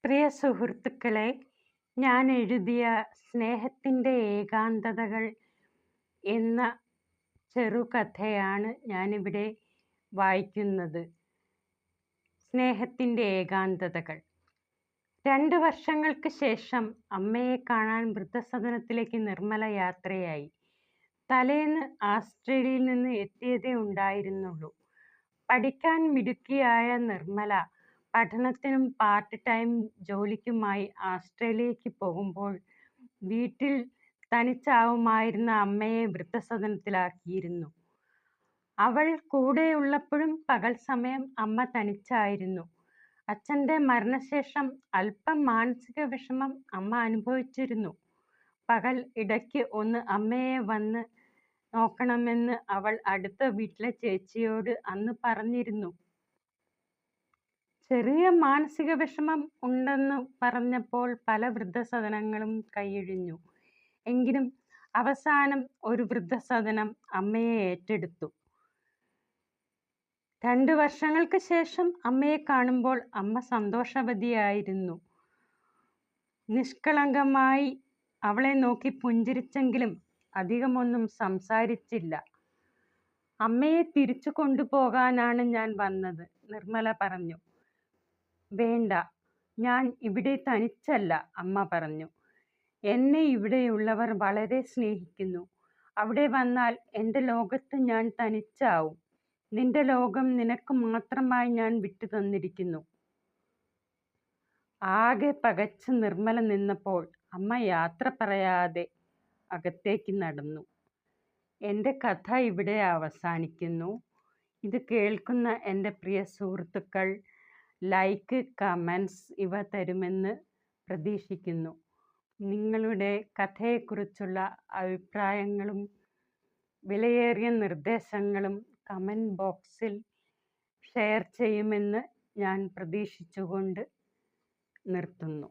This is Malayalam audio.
പ്രിയ സുഹൃത്തുക്കളെ, ഞാൻ എഴുതിയ സ്നേഹത്തിൻ്റെ ഏകാന്തതകൾ എന്ന ചെറുകഥയാണ് ഞാനിവിടെ വായിക്കുന്നത്. സ്നേഹത്തിൻ്റെ ഏകാന്തതകൾ. 2 വർഷങ്ങൾക്ക് ശേഷം അമ്മയെ കാണാൻ വൃദ്ധസദനത്തിലേക്ക് നിർമ്മല യാത്രയായി. തലേന്ന് ആസ്ട്രേലിയയിൽ നിന്ന് എത്തിയതേ ഉണ്ടായിരുന്നുള്ളൂ. പഠിക്കാൻ മിടുക്കിയായ നിർമ്മല പഠനത്തിനും പാർട്ട് ടൈം ജോലിക്കുമായി ആസ്ട്രേലിയയ്ക്ക് പോകുമ്പോൾ വീട്ടിൽ തനിച്ചാവുമായിരുന്ന അമ്മയെ വൃദ്ധസദനത്തിലാക്കിയിരുന്നു. അവൾ കൂടെയുള്ളപ്പോഴും പകൽ സമയം അമ്മ തനിച്ചായിരുന്നു. അച്ഛൻ്റെ മരണശേഷം അല്പം മാനസിക വിഷമം അമ്മ അനുഭവിച്ചിരുന്നു. പകൽ ഇടയ്ക്ക് ഒന്ന് അമ്മയെ വന്ന് നോക്കണമെന്ന് അവൾ അടുത്ത വീട്ടിലെ ചേച്ചിയോട് അന്ന് പറഞ്ഞിരുന്നു. ചെറിയ മാനസിക വിഷമം ഉണ്ടെന്ന് പറഞ്ഞപ്പോൾ പല വൃദ്ധസദനങ്ങളും കൈയൊഴിഞ്ഞു. എങ്കിലും അവസാനം ഒരു വൃദ്ധസദനം അമ്മയെ ഏറ്റെടുത്തു. 2 വർഷങ്ങൾക്ക് ശേഷം അമ്മയെ കാണുമ്പോൾ അമ്മ സന്തോഷവതിയായിരുന്നു. നിഷ്കളങ്കമായി അവളെ നോക്കി പുഞ്ചിരിച്ചെങ്കിലും അധികമൊന്നും സംസാരിച്ചില്ല. അമ്മയെ തിരിച്ചു കൊണ്ടുപോകാനാണ് ഞാൻ വന്നത്, നിർമ്മല പറഞ്ഞു. വേണ്ട, ഞാൻ ഇവിടെ തനിച്ചല്ല, അമ്മ പറഞ്ഞു. എന്നെ ഇവിടെയുള്ളവർ വളരെ സ്നേഹിക്കുന്നു. അവിടെ വന്നാൽ എൻ്റെ ലോകത്ത് ഞാൻ തനിച്ചാവും. നിന്റെ ലോകം നിനക്ക് മാത്രമായി ഞാൻ വിട്ടു തന്നിരിക്കുന്നു. ആകെ പകച്ച് നിർമ്മല നിന്നപ്പോൾ അമ്മ യാത്ര പറയാതെ അകത്തേക്ക് നടന്നു. എൻ്റെ കഥ ഇവിടെ അവസാനിക്കുന്നു. ഇത് കേൾക്കുന്ന എൻ്റെ പ്രിയ സുഹൃത്തുക്കൾ ലൈക്ക്, കമൻസ് ഇവ തരുമെന്ന് പ്രതീക്ഷിക്കുന്നു. നിങ്ങളുടെ കഥയെക്കുറിച്ചുള്ള അഭിപ്രായങ്ങളും വിലയേറിയ നിർദ്ദേശങ്ങളും കമൻറ്റ് ബോക്സിൽ ഷെയർ ചെയ്യുമെന്ന് ഞാൻ പ്രതീക്ഷിച്ചുകൊണ്ട് നിർത്തുന്നു.